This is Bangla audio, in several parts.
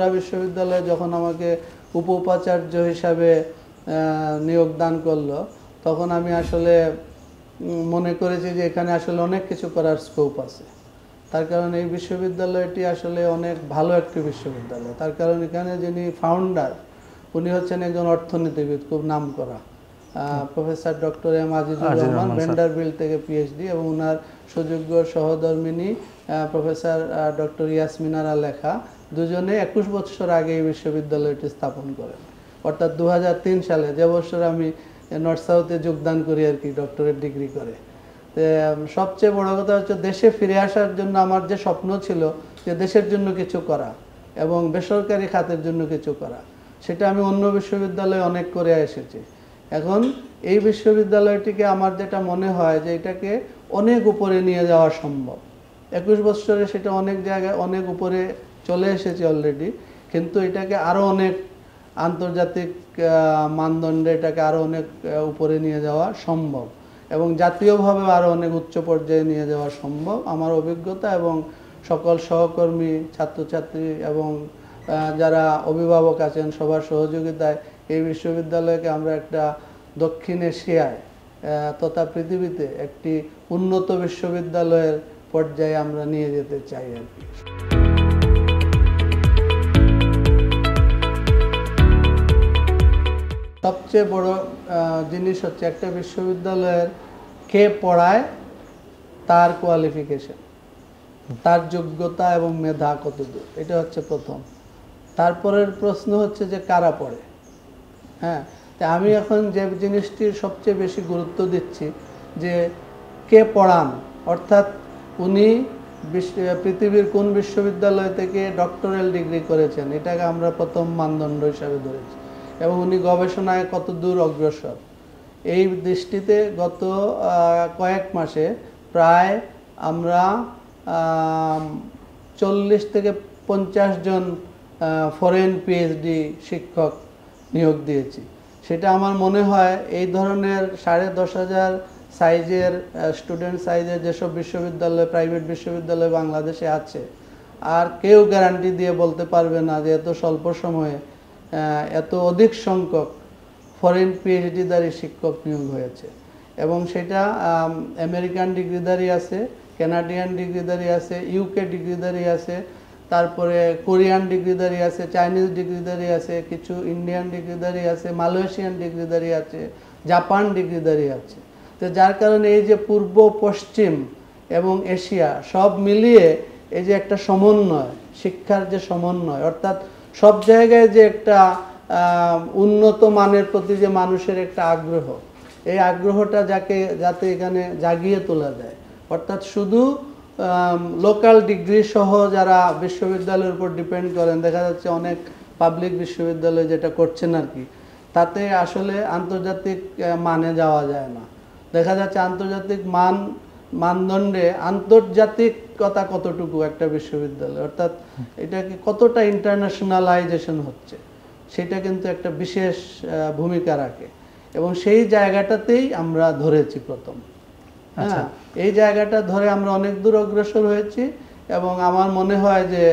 বগুড়া বিশ্ববিদ্যালয়ে যখন আমাকে উপ-উপাচার্য হিসাবে নিয়োগ দান করলো, তখন আমি আসলে মনে করেছি যে এখানে আসলে অনেক কিছু করার স্কোপ আছে। তার কারণ এই বিশ্ববিদ্যালয়টি আসলে অনেক ভালো একটি বিশ্ববিদ্যালয়। তার কারণ এখানে যিনি ফাউন্ডার, উনি হচ্ছেন একজন অর্থনীতিবিদ, খুব নামকরা, professor doctor M Azizur Rahman, Vanderbilt থেকে পিএইচডি, এবং ওনার সুযোগ্য সহধর্মিণী প্রফেসর ডক্টর ইয়াসমিনারা লেখা, দুজনে 21 বছর আগে এই বিশ্ববিদ্যালয়টি স্থাপন করেন, অর্থাৎ 2003 সালে, যে বছর আমি নর্থ সাউথে যোগদান করি আর কি, ডক্টরেট ডিগ্রি করে। সবচেয়ে বড় কথা হচ্ছে দেশে ফিরে আসার জন্য আমার যে স্বপ্ন ছিল যে দেশের জন্য কিছু করা এবং বেসরকারি খাতের জন্য কিছু করা, সেটা আমি অন্য বিশ্ববিদ্যালয়ে অনেক করে এসেছি। এখন এই বিশ্ববিদ্যালয়টিকে আমার যেটা মনে হয় যে এটাকে অনেক উপরে নিয়ে যাওয়া সম্ভব। 21 বছরে সেটা অনেক জায়গায় অনেক উপরে চলে এসেছে অলরেডি, কিন্তু এটাকে আরও অনেক আন্তর্জাতিক মানদণ্ডে এটাকে আরও অনেক উপরে নিয়ে যাওয়া সম্ভব এবং জাতীয়ভাবে আরও অনেক উচ্চ পর্যায়ে নিয়ে যাওয়া সম্ভব। আমার অভিজ্ঞতা এবং সকল সহকর্মী, ছাত্রছাত্রী এবং যারা অভিভাবক আছেন সবার সহযোগিতায় এই বিশ্ববিদ্যালয়কে আমরা একটা দক্ষিণ এশিয়ায় তথা পৃথিবীতে একটি উন্নত বিশ্ববিদ্যালয়ের পর্যায়ে আমরা নিয়ে যেতে চাই আর কি। সবচেয়ে বড় জিনিস হচ্ছে একটা বিশ্ববিদ্যালয়ের কে পড়ায়, তার কোয়ালিফিকেশন, তার যোগ্যতা এবং মেধা কতদূর, এটা হচ্ছে প্রথম। তারপরের প্রশ্ন হচ্ছে যে কারা পড়ে। হ্যাঁ, তা আমি এখন যে জিনিসটির সবচেয়ে বেশি গুরুত্ব দিচ্ছি যে কে পড়ান, অর্থাৎ উনি পৃথিবীর কোন বিশ্ববিদ্যালয় থেকে ডক্টরাল ডিগ্রি করেছেন, এটাকে আমরা প্রথম মানদণ্ড হিসাবে ধরেছি, এবং উনি গবেষণায় কত দূর অগ্রসর। এই দৃষ্টিতে গত কয়েক মাসে প্রায় আমরা 40 থেকে 50 জন ফরেন পিএইচডি শিক্ষক নিয়োগ দিয়েছি। সেটা আমার মনে হয় এই ধরনের 10,500 সাইজের স্টুডেন্ট সাইজের যেসব বিশ্ববিদ্যালয়, প্রাইভেট বিশ্ববিদ্যালয় বাংলাদেশে আছে, আর কেউ গ্যারান্টি দিয়ে বলতে পারবে না যে এত স্বল্প সময়ে এত অধিক সংখ্যক ফরেন পিএইচডিধারী শিক্ষক নিয়োগ হয়েছে। এবং সেটা আমেরিকান ডিগ্রিধারী আছে, কানাডিয়ান ডিগ্রিধারী আছে, ইউকে ডিগ্রিধারী আছে, তারপরে কোরিয়ান ডিগ্রিধারী আছে, চাইনিজ ডিগ্রিধারী আছে, কিছু ইন্ডিয়ান ডিগ্রিধারী আছে, মালয়েশিয়ান ডিগ্রিধারী আছে, জাপান ডিগ্রিধারী আছে। তো যার কারণে এই যে পূর্ব, পশ্চিম এবং এশিয়া সব মিলিয়ে এই যে একটা সমন্বয়, শিক্ষার যে সমন্বয়, অর্থাৎ সব জায়গায় যে একটা উন্নত মানের প্রতি যে মানুষের একটা আগ্রহ, এই আগ্রহটা যাতে এখানে জাগিয়ে তোলা যায়। অর্থাৎ শুধু লোকাল ডিগ্রি সহ যারা বিশ্ববিদ্যালয়ের উপর ডিপেন্ড করেন, দেখা যাচ্ছে অনেক পাবলিক বিশ্ববিদ্যালয় যেটা করছেন আর কি, তাতে আসলে আন্তর্জাতিক মানে যাওয়া যায় না। দেখা যাচ্ছে আন্তর্জাতিক মানদণ্ডে আন্তর্জাতিকতা কতটুকু একটা বিশ্ববিদ্যালয়, অর্থাৎ এটাকে কতটা ইন্টারন্যাশনালাইজেশন হচ্ছে, সেটা কিন্তু একটা বিশেষ ভূমিকা রাখে। এবং সেই জায়গাটাতেই আমরা ধরেছি প্রথম। হ্যাঁ, এই জায়গাটা ধরে আমরা অনেক দূর অগ্রসর হয়েছি এবং আমার মনে হয় যে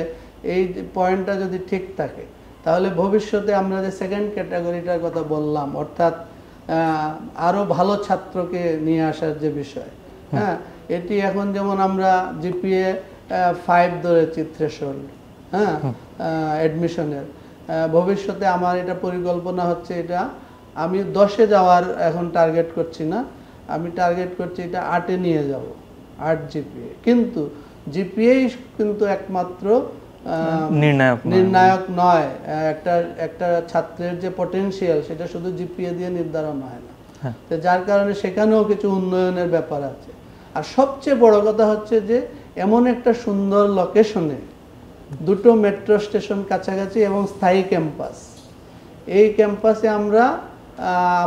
এই পয়েন্টটা যদি ঠিক থাকে তাহলে ভবিষ্যতে আমরা যে সেকেন্ড ক্যাটাগরিটার কথা বললাম, অর্থাৎ আরও ভালো ছাত্রকে নিয়ে আসার যে বিষয়, হ্যাঁ, এটি এখন যেমন আমরা জিপিএ 5 ধরেছি থ্রেশহোল্ড, হ্যাঁ, অ্যাডমিশনের, ভবিষ্যতে আমার এটা পরিকল্পনা হচ্ছে, এটা আমি 10-এ যাওয়ার এখন টার্গেট করছি না, আমি টার্গেট করছি এটা 8-এ নিয়ে যাব, 8 জিপিএ। কিন্তু জিপিএ কিন্তু একমাত্র নির্ণায়ক নয়। একটা ছাত্রের যে পটেনশিয়াল সেটা শুধু জিপিএ দিয়ে নির্ধারণ হয় না। তো যার কারণে সেখানেও কিছু উন্নয়নের ব্যাপার আছে। আর সবচেয়ে বড় কথা হচ্ছে যে এমন একটা সুন্দর লোকেশনে, দুটো মেট্রো স্টেশন কাছাকাছি এবং স্থায়ী ক্যাম্পাস, এই ক্যাম্পাসে আমরা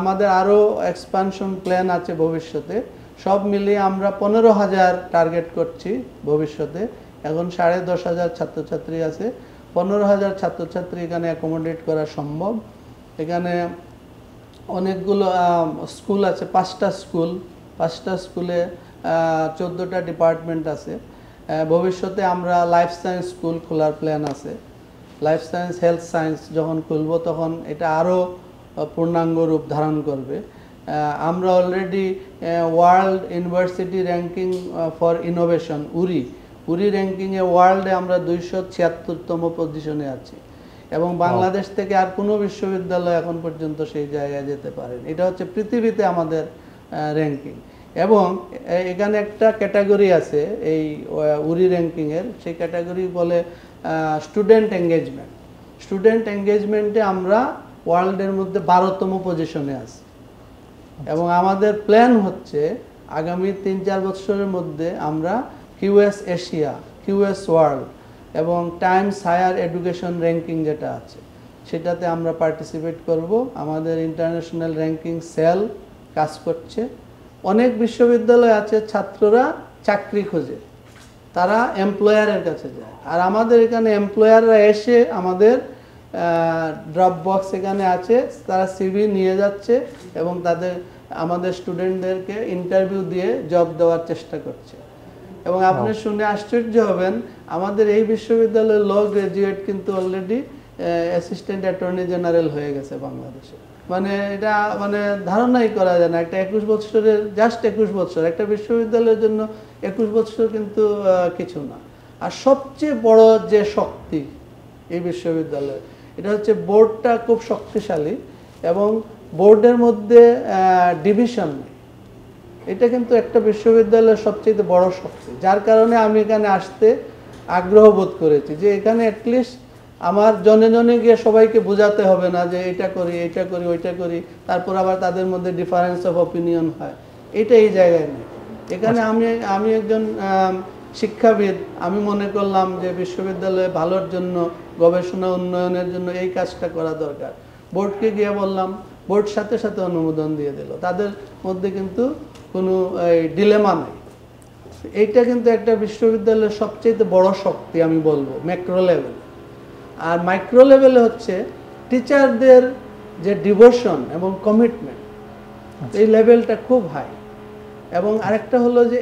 আমাদের আরও এক্সপানশন প্ল্যান আছে ভবিষ্যতে। সব মিলিয়ে আমরা 15,000 টার্গেট করছি ভবিষ্যতে। এখন 10,500 ছাত্রছাত্রী আছে, 15,000 ছাত্রছাত্রী এখানে অ্যাকোমোডেট করা সম্ভব। এখানে অনেকগুলো স্কুল আছে, 5টা স্কুলে 14টা ডিপার্টমেন্ট আছে। ভবিষ্যতে আমরা লাইফ সায়েন্স স্কুল খোলার প্ল্যান আছে। লাইফ সায়েন্স হেলথ সায়েন্স যখন খুলব তখন এটা আরও পূর্ণাঙ্গ রূপ ধারণ করবে। আমরা already world university ranking for innovation উরি র্যাঙ্কিংয়ে ওয়ার্ল্ডে আমরা 276তম পজিশনে আছি, এবং বাংলাদেশ থেকে আর কোনো বিশ্ববিদ্যালয় এখন পর্যন্ত সেই জায়গায় যেতে পারেনি। এটা হচ্ছে পৃথিবীতে আমাদের র্যাঙ্কিং। এবং এখানে একটা ক্যাটাগরি আছে এই উরি র্যাঙ্কিংয়ের, সেই ক্যাটাগরি বলে স্টুডেন্ট এঙ্গেজমেন্ট। স্টুডেন্ট এঙ্গেজমেন্টে আমরা ওয়ার্ল্ডের মধ্যে 12তম পজিশনে আছি, এবং আমাদের প্ল্যান হচ্ছে আগামী 3-4 বছরের মধ্যে আমরা কিউএস এশিয়া, কিউএস ওয়ার্ল্ড এবং টাইমস হায়ার এডুকেশন র্যাঙ্কিং যেটা আছে সেটাতে আমরা পার্টিসিপেট করব। আমাদের ইন্টারন্যাশনাল র্যাঙ্কিং সেল কাজ করছে। অনেক বিশ্ববিদ্যালয় আছে ছাত্ররা চাকরি খোঁজে, তারা এমপ্লয়ারের কাছে যায়, আর আমাদের এখানে এমপ্লয়াররা এসে আমাদের ড্রপ বক্স এখানে আছে, তারা সিভি নিয়ে যাচ্ছে এবং আমাদের স্টুডেন্টদেরকে ইন্টারভিউ দিয়ে জব দেওয়ার চেষ্টা করছে। এবং আপনি শুনে আশ্চর্য হবেন, আমাদের এই বিশ্ববিদ্যালয়ের ল গ্রাজুয়েট কিন্তু অলরেডি অ্যাসিস্ট্যান্ট অ্যাটর্নি জেনারেল হয়ে গেছে বাংলাদেশে। মানে এটা মানে ধারণাই করা যায় না, একটা 21 বছরের জাস্ট 21 বছর একটা বিশ্ববিদ্যালয়ের জন্য 21 বছর কিন্তু কিছু না। আর সবচেয়ে বড় যে শক্তি এই বিশ্ববিদ্যালয়ে, এটা হচ্ছে বোর্ডটা খুব শক্তিশালী এবং বোর্ডের মধ্যে ডিভিশন নেই। এটা কিন্তু একটা বিশ্ববিদ্যালয়ের সবচেয়ে বড় শক্তি, যার কারণে আমি এখানে আসতে আগ্রহ বোধ করেছি যে এখানে অ্যাটলিস্ট আমার জনে জনে গিয়ে সবাইকে বোঝাতে হবে না যে এটা করি এটা করি ওইটা করি, তারপর আবার তাদের মধ্যে ডিফারেন্স অফ অপিনিয়ন হয়, এটা এই জায়গায় নেই। এখানে আমি একজন শিক্ষাবিদ, আমি মনে করলাম যে বিশ্ববিদ্যালয়ে ভালোর জন্য, গবেষণা উন্নয়নের জন্য এই কাজটা করা দরকার। বোর্ডকে গিয়ে বললাম, বোর্ড সাথে সাথে অনুমোদন দিয়ে দিল, তাদের মধ্যে কিন্তু কোনো ডিলেমা নেই। এইটা কিন্তু একটা বিশ্ববিদ্যালয়ের সবচেয়ে বড় শক্তি আমি বলবো ম্যাক্রো লেভেল। আর মাইক্রো লেভেলে হচ্ছে টিচারদের যে ডিভোশন এবং কমিটমেন্ট, এই লেভেলটা খুব হাই। এবং আরেকটা হলো যে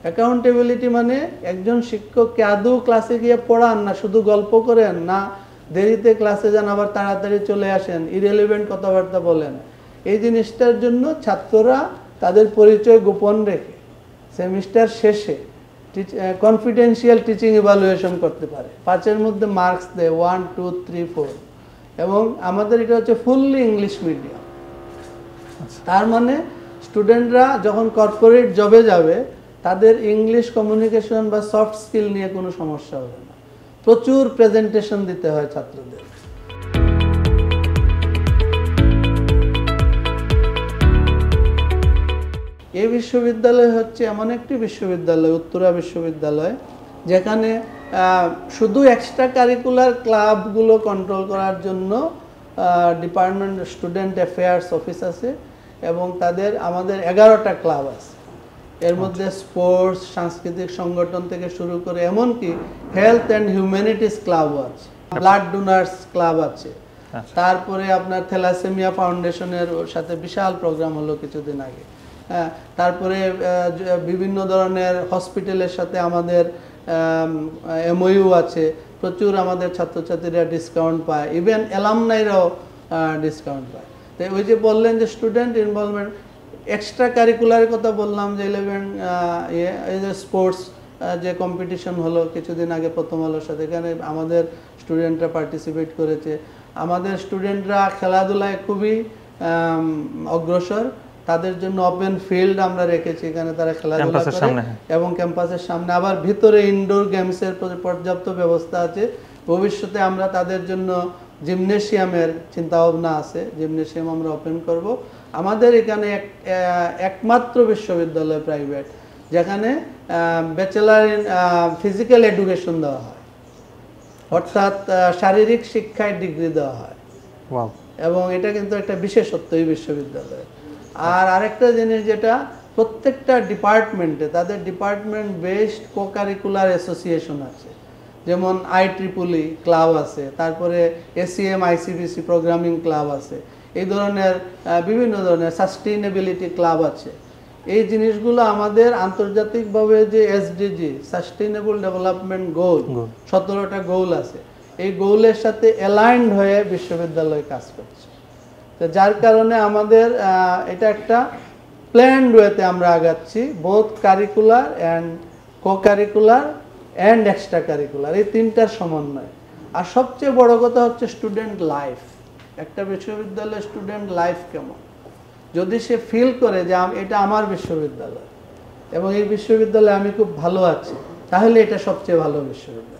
অ্যাকাউন্টেবিলিটি মানে একজন শিক্ষককে আদৌ ক্লাসে গিয়ে পড়ান না, শুধু গল্প করেন না, দেরিতে ক্লাসে যান আবার তাড়াতাড়ি চলে আসেন, ইরেলিভেন্ট কথাবার্তা বলেন। এই জিনিসটার জন্য ছাত্ররা তাদের পরিচয় গোপন রেখে সেমিস্টার শেষে কনফিডেন্সিয়াল টিচিং ইভ্যালুয়েশন করতে পারে, 5-এর মধ্যে মার্কস দেয় 1, 2, 3, 4। এবং আমাদের এটা হচ্ছে ফুললি ইংলিশ মিডিয়াম। তার মানে স্টুডেন্টরা যখন কর্পোরেট জবে যাবে তাদের ইংলিশ কমিউনিকেশন বা সফট স্কিল নিয়ে কোনো সমস্যা হবে না। প্রচুর প্রেজেন্টেশন দিতে হয় ছাত্রদের। এই বিশ্ববিদ্যালয় হচ্ছে এমন একটি বিশ্ববিদ্যালয়, উত্তরা বিশ্ববিদ্যালয়, যেখানে শুধু এক্সট্রা কারিকুলার ক্লাবগুলো কন্ট্রোল করার জন্য ডিপার্টমেন্ট স্টুডেন্ট অ্যাফেয়ার্স অফিস আছে, এবং আমাদের 11টা ক্লাব আছে। এর মধ্যে স্পোর্টস, সাংস্কৃতিক সংগঠন থেকে শুরু করে এমনকি হেলথ অ্যান্ড হিউম্যানিটিস ক্লাবও আছে, ব্লাড ডোনার্স ক্লাব আছে। তারপরে আপনার থ্যালাসেমিয়া ফাউন্ডেশনের সাথে বিশাল প্রোগ্রাম হলো কিছুদিন আগে। হ্যাঁ, তারপরে বিভিন্ন ধরনের হসপিটালের সাথে আমাদের এমওইউ আছে, প্রচুর আমাদের ছাত্রছাত্রীরা ডিসকাউন্ট পায়, ইভেন অ্যালামনাইরাও ডিসকাউন্ট পায়। তো ওই যে বললেন যে স্টুডেন্ট ইনভলভমেন্ট, এক্সট্রা কারিকুলারের কথা বললাম যে এই যে স্পোর্টস যে কম্পিটিশন হলো কিছুদিন আগে প্রথম আলোর সাথে, এখানে আমাদের স্টুডেন্টরা পার্টিসিপেট করেছে। আমাদের স্টুডেন্টরা খেলাধুলায় খুবই অগ্রসর, তাদের জন্য ওপেন ফিল্ড আমরা রেখেছি, এখানে তারা খেলাধুলা করে, এবং ক্যাম্পাসের সামনে আবার ভিতরে ইনডোর গেমসের পর্যাপ্ত ব্যবস্থা আছে। ভবিষ্যতে আমরা তাদের জন্য জিমনেশিয়ামের চিন্তাভাবনা আছে, জিমনেশিয়াম আমরা ওপেন করব। আমাদের এখানে একমাত্র বিশ্ববিদ্যালয় প্রাইভেট যেখানে ব্যাচেলার ইন ফিজিক্যাল এডুকেশন দেওয়া হয়, অর্থাৎ শারীরিক শিক্ষায় ডিগ্রি দেওয়া হয়, এবং এটা কিন্তু একটা বিশেষত্ব এই বিশ্ববিদ্যালয়ে। আর আরেকটা জিনিস যেটা, প্রত্যেকটা ডিপার্টমেন্টে তাদের ডিপার্টমেন্ট বেসড কো-কারিকুলার অ্যাসোসিয়েশন আছে, যেমন IEEE ক্লাব আছে, তারপরে ACM ICBC প্রোগ্রামিং ক্লাব আছে, এই ধরনের বিভিন্ন ধরনের সাস্টেইনেবিলিটি ক্লাব আছে। এই জিনিসগুলো আমাদের আন্তর্জাতিকভাবে যে এসডিজি সাস্টেইনেবল ডেভেলপমেন্ট গোল 17টা গোল আছে, এই গোলের সাথে অ্যালাইনড হয়ে বিশ্ববিদ্যালয় কাজ করছে। তো যার কারণে আমাদের এটা একটা প্ল্যান্ড ওয়েতে আমরা আগাচ্ছি, both curricular and co-curricular and extra curricular, এই তিনটার সমন্বয়। আর সবচেয়ে বড় কথা হচ্ছে স্টুডেন্ট লাইফ। একটা বিশ্ববিদ্যালয়ের স্টুডেন্ট লাইফ কেমন, যদি সে ফিল করে যে এটা আমার বিশ্ববিদ্যালয় এবং এই বিশ্ববিদ্যালয়ে আমি খুব ভালো আছি, তাহলে এটা সবচেয়ে ভালো বিশ্ববিদ্যালয়।